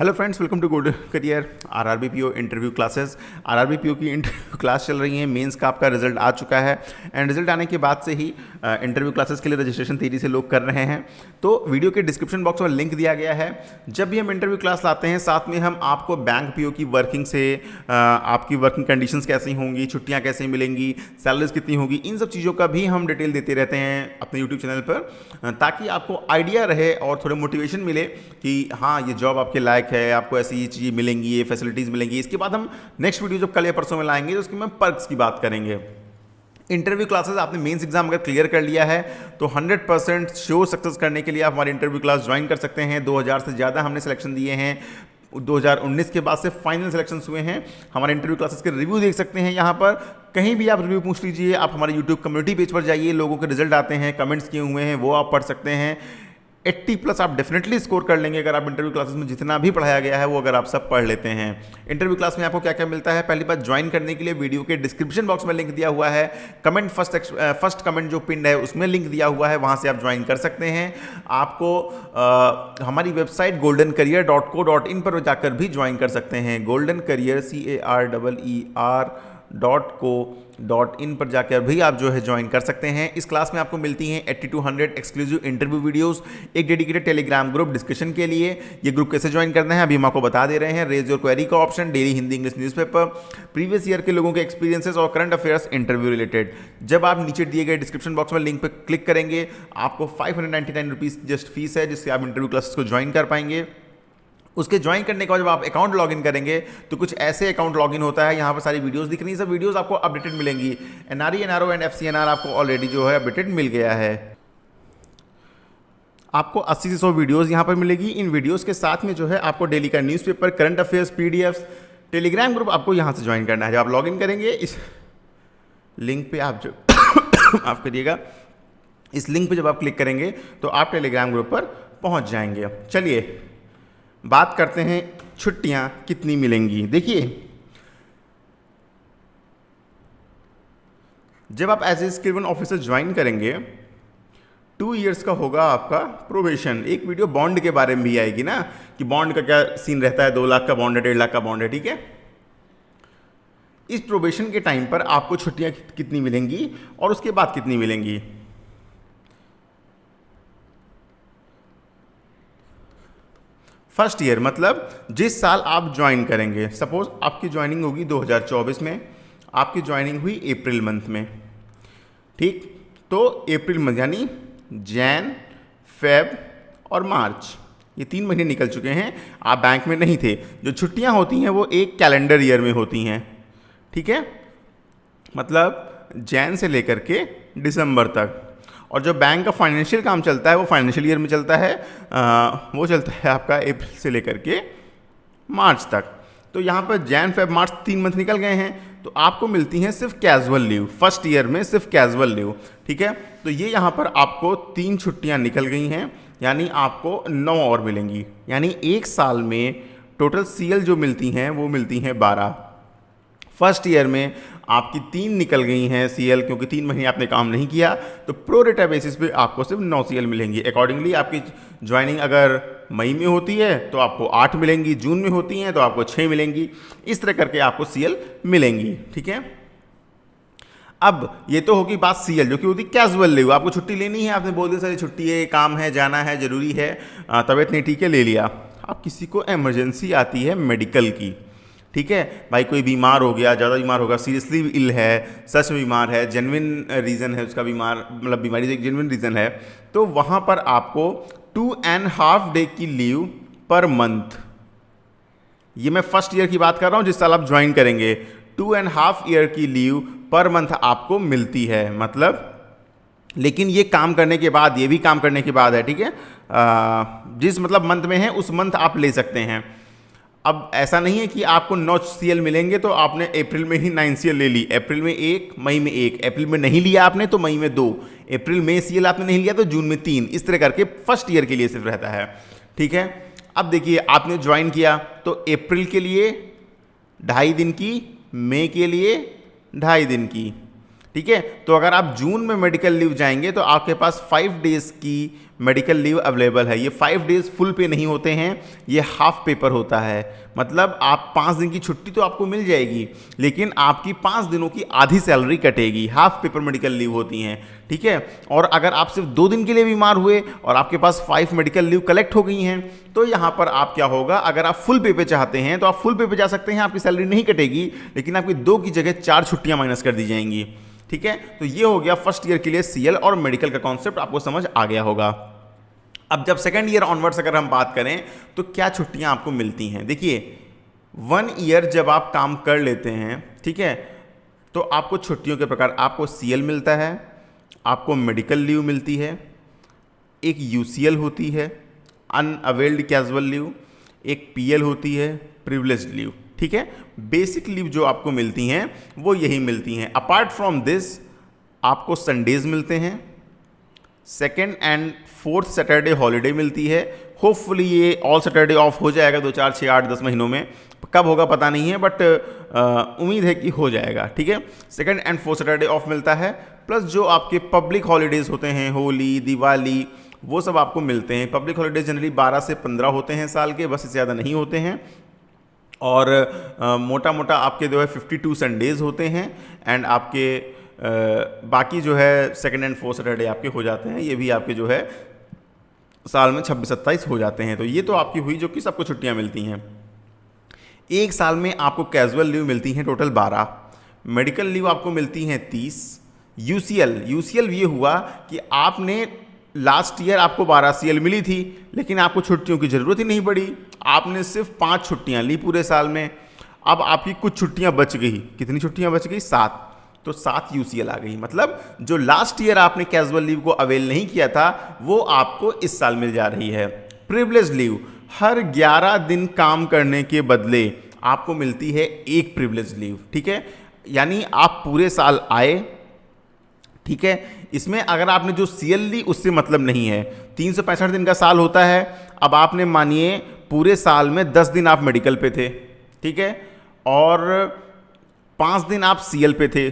Hello friends, welcome to good career. RRB PO interview classes. RRB PO की interview class चल रही है। मेंस का आपका रिजल्ट आ चुका है एंड रिजल्ट आने के बाद से ही इंटरव्यू क्लासेस के लिए रजिस्ट्रेशन तेजी से लोग कर रहे हैं। तो वीडियो के डिस्क्रिप्शन बॉक्स में लिंक दिया गया है। जब भी हम इंटरव्यू क्लास लाते हैं, साथ में हम आपको बैंक पीओ की वर्किंग से आपकी वर्किंग कंडीशंस कैसी होंगी, छुट्टियाँ कैसे मिलेंगी, सैलरीज कितनी होगी, इन सब चीज़ों का भी हम डिटेल देते रहते हैं अपने यूट्यूब चैनल पर, ताकि आपको आइडिया रहे और थोड़े मोटिवेशन मिले कि हाँ, ये जॉब आपके लायक है, आपको ऐसी ये चीज़ें मिलेंगी, ये फैसिलिटीज़ मिलेंगी। इसके बाद हम नेक्स्ट वीडियो जब कल या परसों में लाएंगे तो उसकी में पर्क्स की बात करेंगे। इंटरव्यू क्लासेस आपने मेंस एग्जाम अगर क्लियर कर लिया है तो 100% श्योर सक्सेस करने के लिए आप हमारी इंटरव्यू क्लास ज्वाइन कर सकते हैं। 2000 से ज़्यादा हमने सिलेक्शन दिए हैं। 2019 के बाद से फाइनल सिलेक्शंस हुए हैं। हमारे इंटरव्यू क्लासेस के रिव्यू देख सकते हैं। यहाँ पर कहीं भी आप रिव्यू पूछ लीजिए। आप हमारे यूट्यूब कम्युनिटी पेज पर जाइए, लोगों के रिजल्ट आते हैं, कमेंट्स किए हुए हैं, वो आप पढ़ सकते हैं। 80+ आप डेफिनेटली स्कोर कर लेंगे अगर आप इंटरव्यू क्लासेस में जितना भी पढ़ाया गया है वो अगर आप सब पढ़ लेते हैं। इंटरव्यू क्लास में आपको क्या क्या मिलता है, पहली बात, ज्वाइन करने के लिए वीडियो के डिस्क्रिप्शन बॉक्स में लिंक दिया हुआ है। कमेंट फर्स्ट कमेंट जो पिन है उसमें लिंक दिया हुआ है, वहां से आप ज्वाइन कर सकते हैं। आपको हमारी वेबसाइट goldencareer.co.in पर जाकर भी ज्वाइन कर सकते हैं। गोल्डन करियर career.co.in पर जाकर भी आप जो है ज्वाइन कर सकते हैं। इस क्लास में आपको मिलती हैं 80 to 100 एक्सक्लूसिव इंटरव्यू वीडियोस, एक डेडिकेटेड टेलीग्राम ग्रुप डिस्कशन के लिए। ये ग्रुप कैसे ज्वाइन करना है अभी हम आपको बता दे रहे हैं। रेज योर क्वेरी का option, daily Hindi English newspaper, previous year के लोगों के एक्सपीरियंसेस और करंट अफेयर्स इंटरव्यू रिलेटेड। जब आप नीचे दिए गए डिस्क्रिप्शन बॉक्स में लिंक पर क्लिक करेंगे, आपको 599 रुपीज़ जस्ट फीस है, जिससे आप इंटरव्यू क्लासेस को ज्वाइन कर पाएंगे। उसके ज्वाइन करने के बाद जब आप अकाउंट लॉगिन करेंगे तो कुछ ऐसे अकाउंट लॉगिन होता है। यहाँ पर सारी वीडियोस दिख रही हैं, सब वीडियोस आपको अपडेटेड मिलेंगी। एनआरई, एनआरओ एंड एफसीएनआर आपको ऑलरेडी जो है अपडेटेड मिल गया है। आपको 80 से 100 वीडियोस यहाँ पर मिलेगी। इन वीडियोस के साथ में जो है आपको डेली का newspaper, current affairs, PDFs, Telegram group आपको यहाँ से ज्वाइन करना है। जब आप लॉगिन करेंगे इस लिंक पर आप जो आप करिएगा, इस लिंक पर जब आप क्लिक करेंगे तो आप टेलीग्राम ग्रुप पर पहुँच जाएंगे। चलिए बात करते हैं छुट्टियां कितनी मिलेंगी। देखिए, जब आप as a skill officer join करेंगे 2 इयर्स का होगा आपका प्रोबेशन। एक वीडियो बॉन्ड के बारे में भी आएगी ना, कि बॉन्ड का क्या सीन रहता है, 2 लाख का बॉन्ड है, 1.5 लाख का बॉन्ड है, ठीक है। इस प्रोबेशन के टाइम पर आपको छुट्टियां कितनी मिलेंगी और उसके बाद कितनी मिलेंगी। फर्स्ट ईयर मतलब जिस साल आप ज्वाइन करेंगे। सपोज आपकी ज्वाइनिंग होगी 2024 में, आपकी ज्वाइनिंग हुई अप्रैल मंथ में, ठीक। तो अप्रैल मंथ यानी जैन, फेब और मार्च, ये 3 महीने निकल चुके हैं, आप बैंक में नहीं थे। जो छुट्टियां होती हैं वो एक कैलेंडर ईयर में होती हैं, ठीक है। मतलब जैन से लेकर के दिसंबर तक। और जो बैंक का फाइनेंशियल काम चलता है वो फाइनेंशियल ईयर में चलता है, वो चलता है आपका अप्रैल से लेकर के मार्च तक। तो यहाँ पर जैन, फेब, मार्च 3 मंथ निकल गए हैं, तो आपको मिलती हैं सिर्फ कैजुअल लीव। फर्स्ट ईयर में सिर्फ कैजुअल लीव, ठीक है। तो ये यहाँ पर आपको 3 छुट्टियाँ निकल गई हैं, यानी आपको 9 और मिलेंगी। यानी एक साल में टोटल सीएल जो मिलती हैं वो मिलती हैं 12। फर्स्ट ईयर में आपकी 3 निकल गई हैं सीएल, क्योंकि 3 महीने आपने काम नहीं किया, तो प्रो रेटा बेसिस पे आपको सिर्फ 9 सीएल मिलेंगी। अकॉर्डिंगली आपकी ज्वाइनिंग अगर मई में होती है तो आपको 8 मिलेंगी, जून में होती हैं तो आपको 6 मिलेंगी, इस तरह करके आपको सीएल मिलेंगी, ठीक है। अब ये तो होगी बात सीएल, जो कि होती कैजुअल लीव। आपको छुट्टी लेनी है, आपने बोल दिया सर छुट्टी है, काम है, जाना है, जरूरी है, तबीयत नहीं ठीक है, ले लिया। अब किसी को इमरजेंसी आती है मेडिकल की, ठीक है, भाई कोई बीमार हो गया, ज़्यादा बीमार होगा, सीरियसली इल है, सच में बीमार है, जेन्युइन रीज़न है उसका, बीमार मतलब बीमारी से एक जेन्युइन रीज़न है, तो वहाँ पर आपको 2.5 डे की लीव पर मंथ। ये मैं फर्स्ट ईयर की बात कर रहा हूँ, जिस साल आप ज्वाइन करेंगे, 2.5 ईयर की लीव पर मंथ आपको मिलती है। मतलब लेकिन ये काम करने के बाद, ये भी काम करने के बाद है, ठीक है। जिस मतलब मंथ में है उस मंथ आप ले सकते हैं। अब ऐसा नहीं है कि आपको 9 सीएल मिलेंगे तो आपने अप्रैल में ही 9 सीएल ले ली, अप्रैल में 1, मई में 1, अप्रैल में नहीं लिया आपने तो मई में 2, अप्रैल में सीएल आपने नहीं लिया तो जून में 3, इस तरह करके फर्स्ट ईयर के लिए सिर्फ रहता है, ठीक है। अब देखिए, आपने ज्वाइन किया तो अप्रैल के लिए 2.5 दिन की, मई के लिए 2.5 दिन की, ठीक है। तो अगर आप जून में मेडिकल लीव जाएंगे तो आपके पास 5 डेज की मेडिकल लीव अवेलेबल है। ये 5 डेज फुल पे नहीं होते हैं, ये हाफ पेपर होता है। मतलब आप 5 दिन की छुट्टी तो आपको मिल जाएगी, लेकिन आपकी 5 दिनों की आधी सैलरी कटेगी। हाफ पेपर मेडिकल लीव होती हैं, ठीक है। और अगर आप सिर्फ 2 दिन के लिए बीमार हुए और आपके पास 5 मेडिकल लीव कलेक्ट हो गई हैं, तो यहाँ पर आप क्या होगा, अगर आप फुल पे चाहते हैं तो आप फुल पे जा सकते हैं, आपकी सैलरी नहीं कटेगी, लेकिन आपकी 2 की जगह 4 छुट्टियाँ माइनस कर दी जाएंगी, ठीक है। तो ये हो गया फर्स्ट ईयर के लिए सीएल और मेडिकल का कॉन्सेप्ट आपको समझ आ गया होगा। अब जब सेकंड ईयर ऑनवर्ड्स अगर हम बात करें तो क्या छुट्टियां आपको मिलती हैं। देखिए 1 ईयर जब आप काम कर लेते हैं, ठीक है, तो आपको छुट्टियों के प्रकार, आपको सीएल मिलता है, आपको मेडिकल लीव मिलती है, एक यूसीएल होती है अनअवेल्ड कैजुअल लीव, एक पीएल होती है प्रिविलेज्ड लीव, ठीक है। बेसिक लीव जो आपको मिलती हैं वो यही मिलती हैं। अपार्ट फ्रॉम दिस आपको संडेज मिलते हैं, 2nd and 4th Saturday holiday मिलती है। होपफुली ये ऑल सैटरडे ऑफ हो जाएगा 2, 4, 6, 8, 10 महीनों में, कब होगा पता नहीं है, बट उम्मीद है कि हो जाएगा, ठीक है। 2nd and 4th Saturday of मिलता है, प्लस जो आपके पब्लिक हॉलीडेज होते हैं, होली, दिवाली, वो सब आपको मिलते हैं। पब्लिक हॉलीडेज जनरली 12 से 15 होते हैं साल के, बस इससे ज़्यादा नहीं होते हैं। और मोटा मोटा आपके जो है 52 संडेज़ होते हैं, एंड आपके बाकी जो है 2nd एंड 4th सैटरडे आपके हो जाते हैं। ये भी आपके जो है साल में 26-27 हो जाते हैं। तो ये तो आपकी हुई जो कि सबको छुट्टियां मिलती हैं। एक साल में आपको कैजुअल लीव मिलती हैं टोटल 12, मेडिकल लीव आपको मिलती हैं 30, यूसीएल ये हुआ कि आपने लास्ट ईयर आपको 12 सीएल मिली थी, लेकिन आपको छुट्टियों की ज़रूरत ही नहीं पड़ी, आपने सिर्फ 5 छुट्टियां ली पूरे साल में। अब आपकी कुछ छुट्टियां बच गई, कितनी छुट्टियां बच गई? 7, तो 7 यूसीएल आ गई। मतलब जो लास्ट ईयर आपने कैजुअल लीव को अवेल नहीं किया था वो आपको इस साल मिल जा रही है। प्रिविलेज लीव, हर 11 दिन काम करने के बदले आपको मिलती है 1 प्रिविलेज लीव, ठीक है। यानी आप पूरे साल आए, ठीक है, इसमें अगर आपने जो सीएल ली उससे मतलब नहीं है। 365 दिन का साल होता है। अब आपने मानिए पूरे साल में 10 दिन आप मेडिकल पे थे, ठीक है, और 5 दिन आप सीएल पे थे,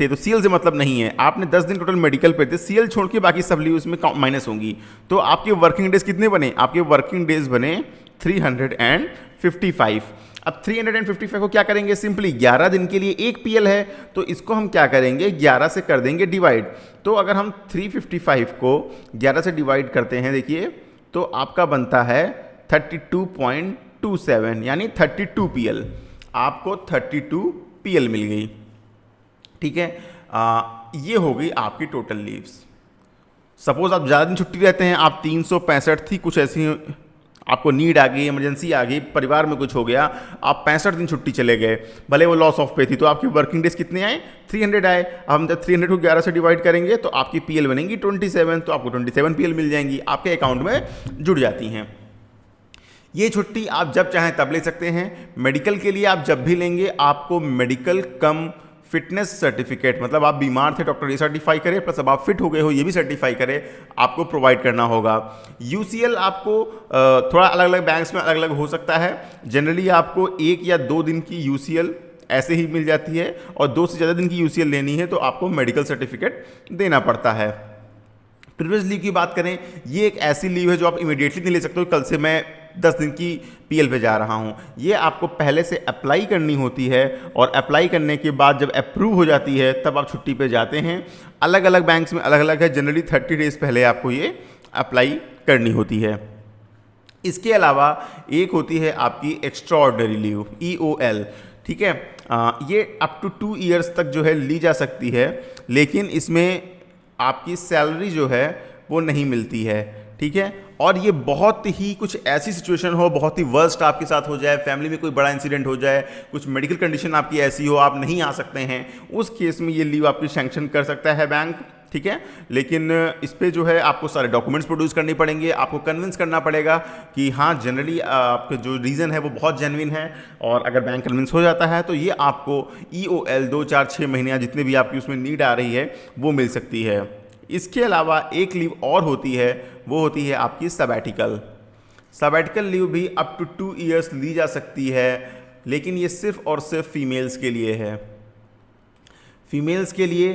तो सीएल से मतलब नहीं है। आपने 10 दिन टोटल मेडिकल पे थे, सीएल छोड़ के बाकी सब लीव उसमें माइनस होंगी। तो आपके वर्किंग डेज कितने बने? आपके वर्किंग डेज बने 355। अब 355 को क्या करेंगे? सिंपली 11 दिन के लिए 1 पीएल है, तो इसको हम क्या करेंगे? 11 से कर देंगे डिवाइड। तो अगर हम 355 को 11 से डिवाइड करते हैं, देखिए, तो आपका बनता है 32.27, यानी 32 पीएल। आपको 32 पीएल मिल गई, ठीक है। ये हो गई आपकी टोटल लीव्स। सपोज आप ज़्यादा दिन छुट्टी रहते हैं, आप 365 थी, कुछ ऐसी आपको नीड आ गई, इमरजेंसी आ गई, परिवार में कुछ हो गया, आप 65 दिन छुट्टी चले गए, भले वो लॉस ऑफ पे थी, तो आपके वर्किंग डेज कितने आए? 300 आए। अब हम जब 300 को 11 से डिवाइड करेंगे तो आपकी पीएल बनेंगी 27, तो आपको 27 पीएल मिल जाएंगी, आपके अकाउंट में जुड़ जाती हैं। ये छुट्टी आप जब चाहें तब ले सकते हैं। मेडिकल के लिए आप जब भी लेंगे आपको मेडिकल कम फिटनेस सर्टिफिकेट, मतलब आप बीमार थे, डॉक्टर ये सर्टिफाई करे, प्लस अब आप फिट हो गए हो ये भी सर्टिफाई करे, आपको प्रोवाइड करना होगा। यूसीएल आपको थोड़ा अलग अलग बैंक्स में अलग अलग हो सकता है। जनरली आपको 1 या 2 दिन की यूसीएल ऐसे ही मिल जाती है, और 2 से ज़्यादा दिन की यूसीएल लेनी है तो आपको मेडिकल सर्टिफिकेट देना पड़ता है। प्रिविलेज लीव की बात करें, ये एक ऐसी लीव है जो आप इमीडिएटली नहीं ले सकते हो, कल से मैं 10 दिन की पीएल पे जा रहा हूँ। ये आपको पहले से अप्लाई करनी होती है, और अप्लाई करने के बाद जब अप्रूव हो जाती है तब आप छुट्टी पे जाते हैं। अलग अलग बैंक्स में अलग अलग है, जनरली 30 डेज़ पहले आपको ये अप्लाई करनी होती है। इसके अलावा एक होती है आपकी एक्स्ट्रा ऑर्डिनरी लीव, EOL, ठीक है। ये अप टू 2 ईयर्स तक जो है ली जा सकती है, लेकिन इसमें आपकी सैलरी जो है वो नहीं मिलती है, ठीक है। और ये बहुत ही कुछ ऐसी सिचुएशन हो, बहुत ही वर्स्ट आपके साथ हो जाए, फैमिली में कोई बड़ा इंसिडेंट हो जाए, कुछ मेडिकल कंडीशन आपकी ऐसी हो, आप नहीं आ सकते हैं, उस केस में ये लीव आपकी सैंक्शन कर सकता है बैंक, ठीक है। लेकिन इस पर जो है आपको सारे डॉक्यूमेंट्स प्रोड्यूस करने पड़ेंगे, आपको कन्विंस करना पड़ेगा कि हाँ जनरली आपका जो रीज़न है वो बहुत जेन्युइन है, और अगर बैंक कन्विंस हो जाता है तो ये आपको EOL 2, 4, 6 महीने जितने भी आपकी उसमें नीड आ रही है वो मिल सकती है। इसके अलावा एक लीव और होती है, वो होती है आपकी सबैटिकल लीव भी अप टू 2 ईयर्स ली जा सकती है, लेकिन ये सिर्फ और सिर्फ फीमेल्स के लिए है। फीमेल्स के लिए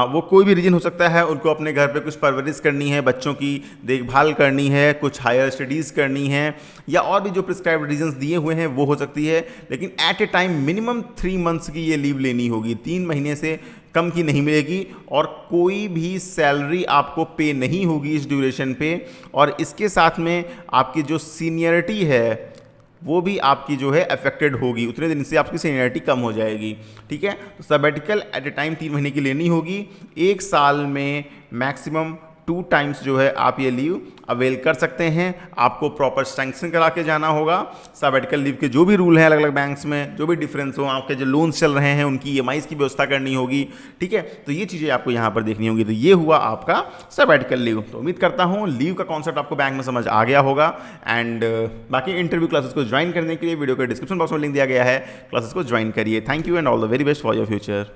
वो कोई भी रीज़न हो सकता है, उनको अपने घर पे कुछ परवरिश करनी है, बच्चों की देखभाल करनी है, कुछ हायर स्टडीज़ करनी है, या और भी जो प्रिस्क्राइब्ड रीजंस दिए हुए हैं वो हो सकती है। लेकिन at a time minimum 3 months की ये लीव लेनी होगी, 3 महीने से कम की नहीं मिलेगी, और कोई भी सैलरी आपको पे नहीं होगी इस ड्यूरेशन पे। और इसके साथ में आपकी जो सीनियरिटी है वो भी आपकी जो है अफेक्टेड होगी, उतने दिन से आपकी सीनियरिटी कम हो जाएगी। ठीक है, तो सबैटिकल एट ए टाइम 3 महीने की लेनी होगी। 1 साल में मैक्सिमम 2 टाइम्स जो है आप ये लीव अवेल कर सकते हैं। आपको प्रॉपर सैंक्शन करा के जाना होगा। सबैटिकल लीव के जो भी रूल हैं अलग अलग बैंक्स में, जो भी डिफरेंस हो, आपके जो लोन्स चल रहे हैं उनकी EMIs की व्यवस्था करनी होगी। ठीक है, तो ये चीज़ें आपको यहाँ पर देखनी होगी। तो ये हुआ आपका सबैटिकल लीव। तो उम्मीद करता हूँ लीव का कॉन्सेप्ट आपको बैंक में समझ आ गया होगा। एंड बाकी इंटरव्यू क्लासेस को ज्वाइन करने के लिए वीडियो के डिस्क्रिप्शन बॉक्स में लिंक दिया गया है, क्लासेस को ज्वाइन करिए। Thank you and all the very best for your future.